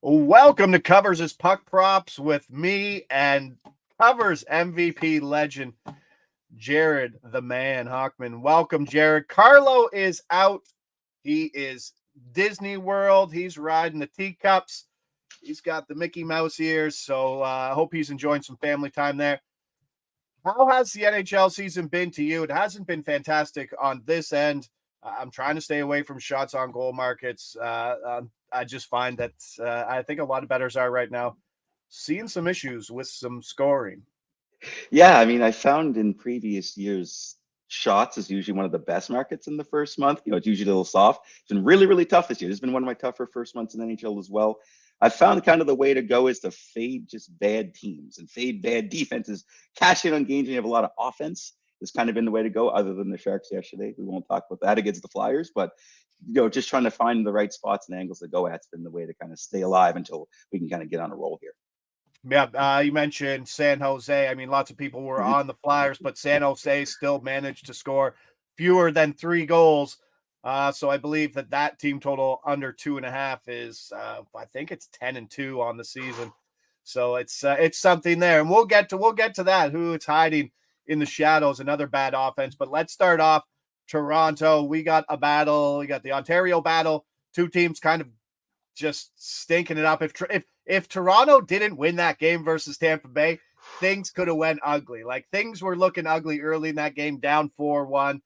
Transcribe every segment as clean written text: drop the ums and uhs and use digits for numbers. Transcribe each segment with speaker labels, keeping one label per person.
Speaker 1: Welcome to Covers' Puck Props with me and Covers MVP legend, Jared the Man Hockman. Welcome, Jared. Carlo is out. He is Disney World. He's riding the teacups. He's got the Mickey Mouse ears, so I hope he's enjoying some family time there. How has the NHL season been to you? It hasn't been fantastic on this end. I'm trying to stay away from shots on goal markets. I just find that I think a lot of bettors are right now seeing some issues with some scoring.
Speaker 2: Yeah, I mean, I found in previous years, shots is usually one of the best markets in the first month. It's usually a little soft. It's been really, really tough this year. This has been one of my tougher first months in NHL as well. I found kind of the way to go is to fade just bad teams and fade bad defenses, cash in on games when you have a lot of offense. Has kind of been the way to go, other than the Sharks yesterday. We won't talk about that against the Flyers, but just trying to find the right spots and angles to go at's been the way to kind of stay alive until we can kind of get on a roll here.
Speaker 1: Yeah, you mentioned San Jose. I mean, lots of people were
Speaker 2: Mhm.
Speaker 1: on the Flyers, but San Jose still managed to score fewer than 3 goals. So I believe that team total under 2.5 is, I think it's 10-2 on the season. So it's something there, and we'll get to that. Who it's hiding in the shadows, another bad offense. But let's start off Toronto. We got a battle. We got the Ontario battle. Two teams kind of just stinking it up. If Toronto didn't win that game versus Tampa Bay, things could have went ugly. Like things were looking ugly early in that game, down 4-1.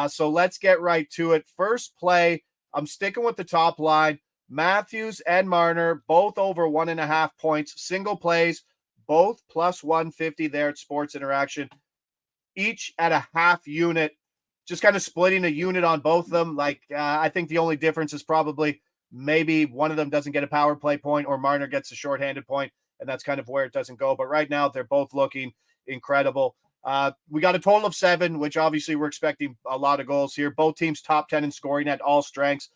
Speaker 1: So let's get right to it. First play, I'm sticking with the top line. Matthews and Marner, both over 1.5 points, single plays, both plus 150 there at Sports Interaction, each at a half unit, just kind of splitting a unit on both of them. I think the only difference is probably maybe one of them doesn't get a power play point or Marner gets a shorthanded point, and that's kind of where it doesn't go. But right now, they're both looking incredible. We got a total of 7, which obviously we're expecting a lot of goals here. Both teams top 10 in scoring at all strengths.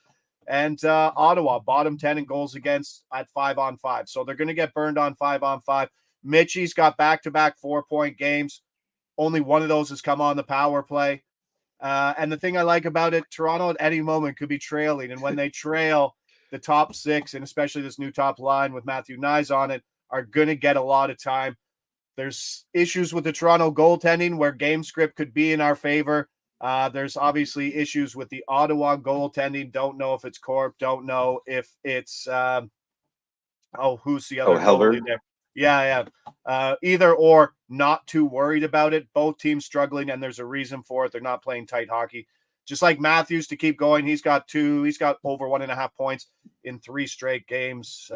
Speaker 1: And Ottawa, bottom 10 in goals against at 5-on-5. So they're going to get burned on 5-on-5. Mitchie's got back-to-back 4-point games. Only one of those has come on the power play. And the thing I like about it, Toronto at any moment could be trailing. And when they trail, the top 6, and especially this new top line with Matthew Nyes on it, are going to get a lot of time. There's issues with the Toronto goaltending where game script could be in our favor. There's obviously issues with the Ottawa goaltending. Don't know if it's Corp. Don't know if it's who's the
Speaker 2: Oh,
Speaker 1: other goalie
Speaker 2: Helver.
Speaker 1: there? Yeah. Either or, not too worried about it. Both teams struggling, and there's a reason for it. They're not playing tight hockey. Just like Matthews to keep going, he's got over 1.5 points in 3 straight games.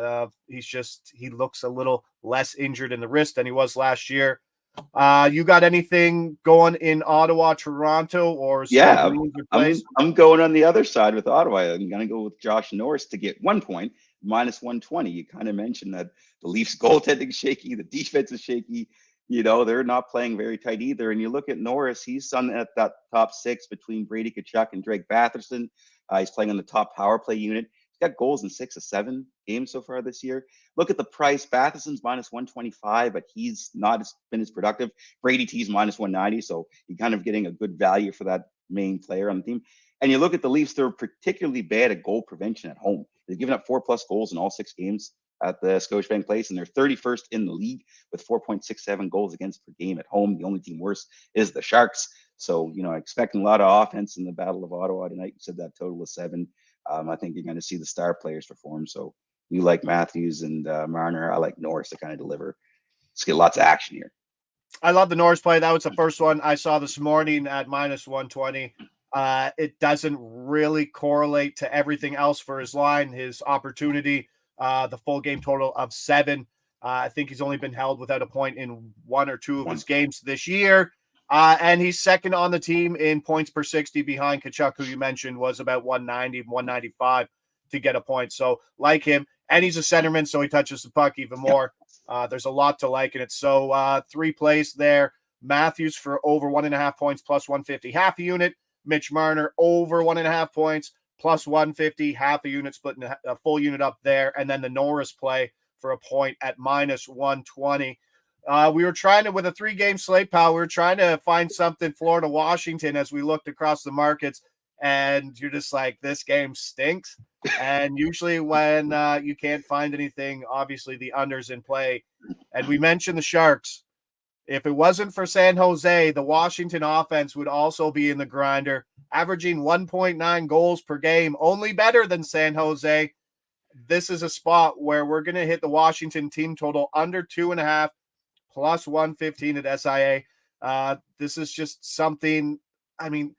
Speaker 1: He looks a little less injured in the wrist than he was last year. You got anything going in Ottawa, Toronto, or smoke
Speaker 2: Yeah,
Speaker 1: greens or
Speaker 2: I'm
Speaker 1: plays?
Speaker 2: I'm going on the other side with Ottawa. I'm going to go with Josh Norris to get 1 point, minus 120. You kind of mentioned that the Leafs goaltending shaky, the defense is shaky. They're not playing very tight either. And you look at Norris, he's on at that top 6 between Brady Tkachuk and Drake Batherson. He's playing on the top power play unit. He's got goals in 6 of 7 games so far this year. Look at the price. Batherson's minus 125, but he's not been as productive. Brady T's minus 190, so you're kind of getting a good value for that main player on the team. And you look at the Leafs, they're particularly bad at goal prevention at home. They've given up 4+ goals in all 6 games at the Scotiabank Place, and they're 31st in the league with 4.67 goals against per game at home. The only team worse is the Sharks. So, expecting a lot of offense in the Battle of Ottawa tonight. You said that total of 7. I think you're going to see the star players perform. So you like Matthews and Marner. I like Norris to kind of deliver. Let's get lots of action here.
Speaker 1: I love the Norris play. That was the first one I saw this morning at minus 120. It doesn't really correlate to everything else for his line, his opportunity, the full game total of 7. I think he's only been held without a point in 1 or 2 of his
Speaker 2: One.
Speaker 1: games this year. And he's second on the team in points per 60 behind Tkachuk, who you mentioned was about 190, 195 to get a point. So like him, and he's a centerman, so he touches the puck even
Speaker 2: Yep.
Speaker 1: more. There's a lot to like in it. So 3 plays there. Matthews for over 1.5 points plus 150, half a unit. Mitch Marner over 1.5 points plus 150, half a unit, splitting a full unit up there. And then the Norris play for a point at minus 120. We were trying to, with a 3-game slate pal, we were trying to find something Florida, Washington as we looked across the markets. and you're just like, this game stinks. And usually when you can't find anything, obviously the under's in play. And we mentioned the Sharks. If it wasn't for San Jose, the Washington offense would also be in the grinder, averaging 1.9 goals per game, only better than San Jose. This is a spot where we're going to hit the Washington team total under 2.5 plus 115 at SIA. This is just something, I mean,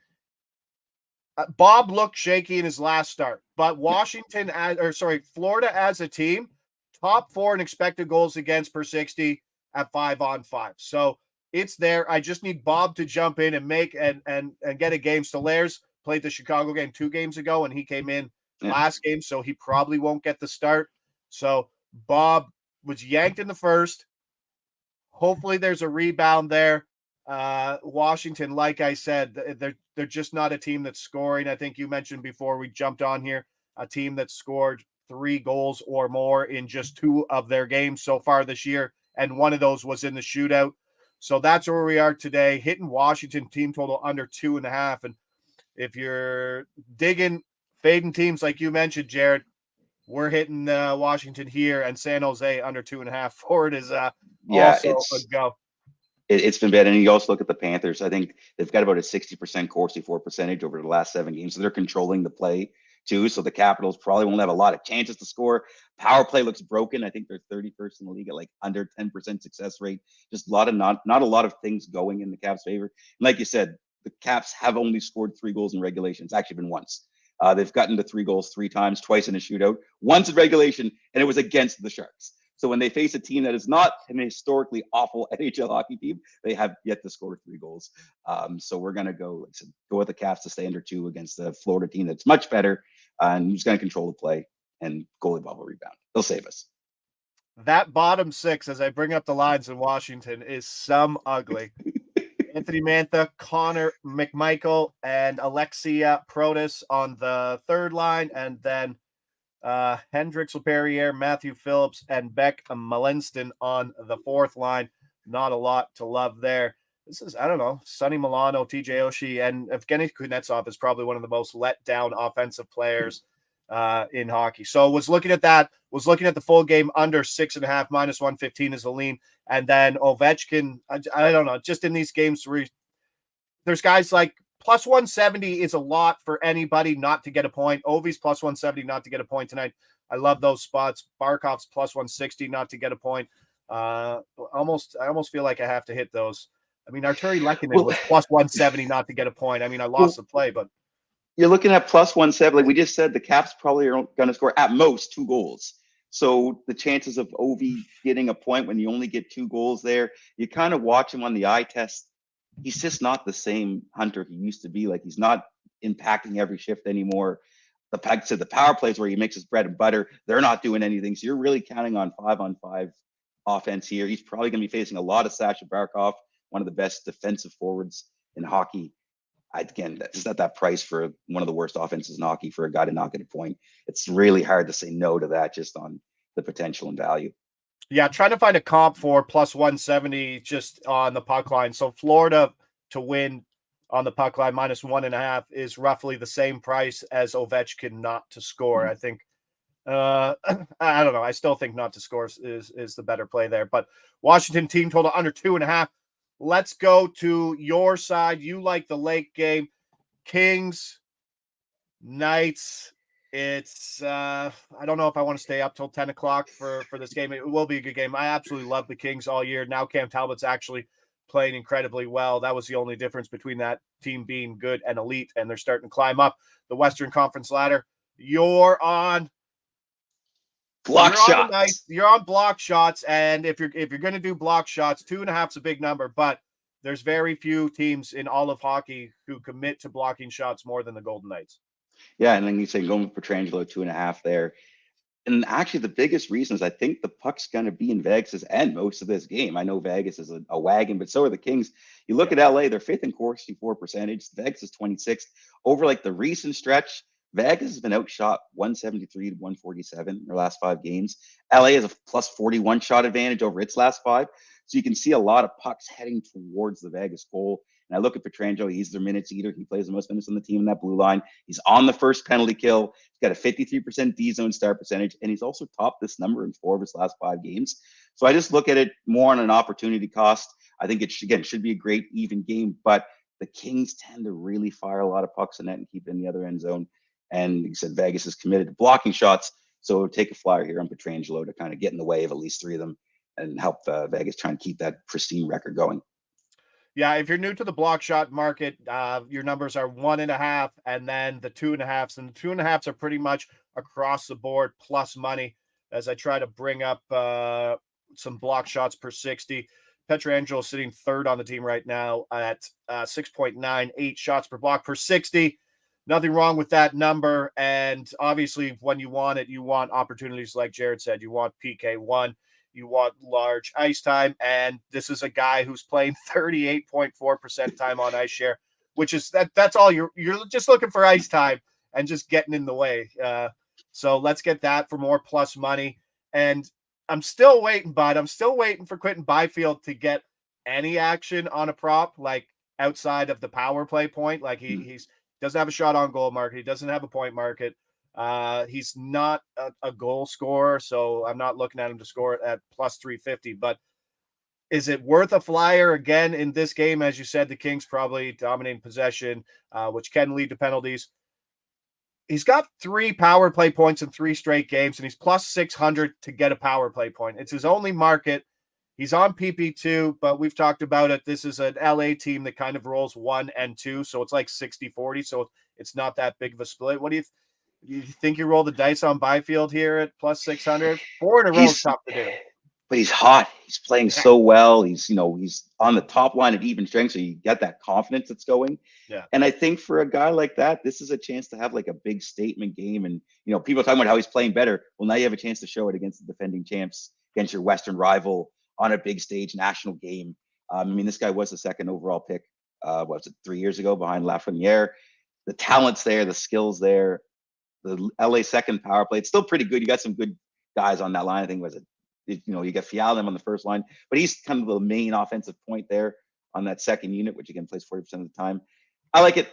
Speaker 1: Bob looked shaky in his last start, but Florida as a team, top 4 in expected goals against per 60 at 5-on-5. So it's there. I just need Bob to jump in and make and get a game. Stolaires played the Chicago game 2 games ago, and he came in last game, so he probably won't get the start. So Bob was yanked in the first. Hopefully there's a rebound there. Washington, like I said, they're just not a team that's scoring. I think you mentioned before we jumped on here, a team that scored 3 goals or more in just 2 of their games so far this year, and one of those was in the shootout. So that's where we are today, hitting Washington team total under 2.5. And if you're fading teams like you mentioned, Jared, we're hitting Washington here, and San Jose under 2.5. Forward is also a go.
Speaker 2: It's been bad. And you also look at the Panthers. I think they've got about a 60% Corsi for percentage over the last 7 games. So they're controlling the play too. So the Capitals probably won't have a lot of chances to score. Power play looks broken. I think they're 31st in the league at like under 10% success rate. Just a lot of not a lot of things going in the Caps' favor. And like you said, the Caps have only scored 3 goals in regulation. It's actually been once. They've gotten to 3 goals 3 times, twice in a shootout, once in regulation, and it was against the Sharks. So when they face a team that is not an historically awful NHL hockey team, they have yet to score 3 goals. So we're going to go with the Caps to stay under 2 against the Florida team that's much better and who's going to control the play and goalie bubble rebound. They'll save us.
Speaker 1: That bottom 6, as I bring up the lines in Washington, is some ugly. Anthony Mantha, Connor McMichael, and Alexia Protas on the 3rd line, and then Hendrix Leperrier, Matthew Phillips, and Beck Malinston on the 4th line. Not a lot to love there. This is, I don't know, Sonny Milano, TJ Oshie, and Evgeny Kuznetsov is probably one of the most let down offensive players in hockey. So was looking at the full game under 6.5, minus 115 is the lean. And then Ovechkin, I don't know, just in these games where there's guys like plus 170 is a lot for anybody not to get a point. Ovi's plus 170 not to get a point tonight. I love those spots. Barkov's plus 160 not to get a point. I almost feel like I have to hit those. I mean, Arturi Lehkonen was plus 170 not to get a point. I mean, I lost the play, but
Speaker 2: you're looking at plus 170. Like we just said, the Caps probably are going to score at most 2 goals. So the chances of Ovi getting a point when you only get 2 goals there, you kind of watch him on the eye test. He's just not the same Hunter he used to be. Like he's not impacting every shift anymore. The power plays where he makes his bread and butter, they're not doing anything. So you're really counting on 5-on-5 offense here. He's probably going to be facing a lot of Sasha Barkov, one of the best defensive forwards in hockey. Again, that's not that price for one of the worst offenses in hockey for a guy to not get a point. It's really hard to say no to that just on the potential and value.
Speaker 1: Yeah, trying to find a comp for plus 170 just on the puck line. So Florida to win on the puck line minus 1.5 is roughly the same price as Ovechkin not to score. I think, I don't know. I still think not to score is the better play there. But Washington team total under 2.5. Let's go to your side. You like the late game. Kings, Knights. It's I don't know if I want to stay up till 10 o'clock for this game. It will be a good game. I absolutely love the Kings all year. Now Cam Talbot's actually playing incredibly well. That was the only difference between that team being good and elite, and they're starting to climb up the Western Conference ladder. You're on
Speaker 2: block shots.
Speaker 1: You're on block shots, and if you're going to do block shots, 2.5 is a big number, but there's very few teams in all of hockey who commit to blocking shots more than the Golden Knights.
Speaker 2: Yeah, and then you say going for Petrangelo 2.5 there. And actually, the biggest reason is I think the puck's going to be in Vegas' end most of this game. I know Vegas is a wagon, but so are the Kings. You look at LA, they're 5th in Corsi for percentage. Vegas is 26th. Over like the recent stretch, Vegas has been outshot 173 to 147 in their last 5 games. LA has a plus 41 shot advantage over its last 5. So you can see a lot of pucks heading towards the Vegas goal. And I look at Pietrangelo, he's their minutes eater. He plays the most minutes on the team in that blue line. He's on the first penalty kill. He's got a 53% D zone start percentage, and he's also topped this number in 4 of his last 5 games. So I just look at it more on an opportunity cost. I think it should be a great even game, but the Kings tend to really fire a lot of pucks in net and keep it in the other end zone. And like I said, Vegas is committed to blocking shots. So it would take a flyer here on Pietrangelo to kind of get in the way of at least 3 of them and help Vegas try and keep that pristine record going.
Speaker 1: Yeah, if you're new to the block shot market, your numbers are 1.5 and then the 2.5s. And the 2.5s are pretty much across the board plus money as I try to bring up some block shots per 60. Pietrangelo is sitting 3rd on the team right now at 6.98 shots per block per 60. Nothing wrong with that number. And obviously, when you want it, you want opportunities like Jared said. You want PK1. You want large ice time. And this is a guy who's playing 38.4% time on ice share, which is that's all you're just looking for ice time and just getting in the way. So let's get that for more plus money. And I'm still waiting, bud. I'm still waiting for Quinton Byfield to get any action on a prop, like outside of the power play point. Like he's doesn't have a shot on goal market. He doesn't have a point market. He's not a goal scorer, so I'm not looking at him to score it at plus 350. But is it worth a flyer again in this game? As you said, the Kings probably dominating possession, which can lead to penalties. He's got 3 power play points in 3 straight games, and he's plus 600 to get a power play point. It's his only market. He's on PP2, but we've talked about it. This is an LA team that kind of rolls 1 and 2, so it's like 60-40, so it's not that big of a split. What do you think you roll the dice on Byfield here at plus 600? 4 in a row is tough to do.
Speaker 2: But he's hot. He's playing so well. He's on the top line at even strength, so you get that confidence that's going.
Speaker 1: Yeah.
Speaker 2: And I think for a guy like that, this is a chance to have like a big statement game. And people talking about how he's playing better. Well, now you have a chance to show it against the defending champs, against your Western rival on a big stage national game. This guy was the 2nd overall pick. 3 years ago behind Lafreniere. The talent's there, the skills there. The LA 2nd power play. It's still pretty good. You got some good guys on that line. I think you got Fialem on the first line, but he's kind of the main offensive point there on that 2nd unit, which again plays 40% of the time. I like it,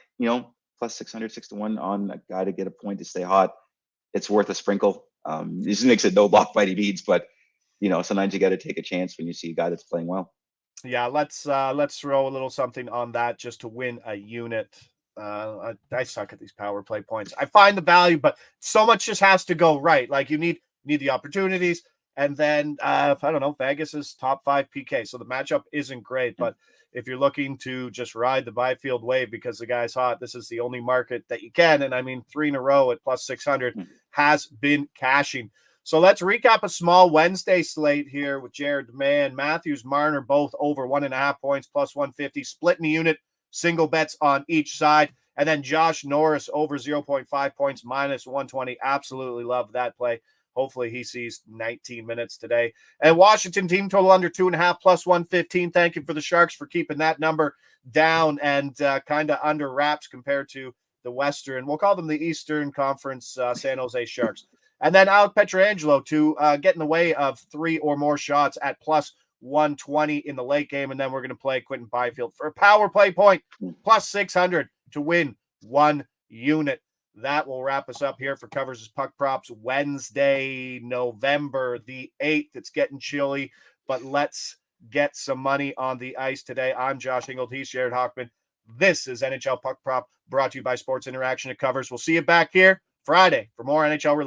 Speaker 2: plus 600, 6-1 on a guy to get a point to stay hot. It's worth a sprinkle. This makes it no lock by any means, but sometimes you got to take a chance when you see a guy that's playing well.
Speaker 1: Yeah, let's throw a little something on that just to win a unit. I suck at these power play points. I find the value, but so much just has to go right. Like you need the opportunities, and then I don't know, Vegas is top 5 PK, so the matchup isn't great. But if you're looking to just ride the Byfield wave because the guy's hot, this is the only market that you can. And 3 in a row at plus 600 has been cashing. So let's recap a small Wednesday slate here with Jared Mann, Matthews, Marner, both over 1.5 points, plus 150, splitting the unit, single bets on each side. And then Josh Norris over 0.5 points, minus 120. Absolutely love that play. Hopefully he sees 19 minutes today. And Washington team total under 2.5 plus 115. Thank you for the Sharks for keeping that number down and kind of under wraps compared to the Western. We'll call them the Eastern Conference San Jose Sharks. And then Alec Pietrangelo to get in the way of 3 or more shots at plus 120 in the late game. And then we're going to play Quinton Byfield for a power play point, plus 600 to win 1 unit. That will wrap us up here for Covers as Puck Props Wednesday, November the 8th. It's getting chilly, but let's get some money on the ice today. I'm Josh Ingold. He's Jared Hockman. This is NHL Puck Prop, brought to you by Sports Interaction at Covers. We'll see you back here Friday for more NHL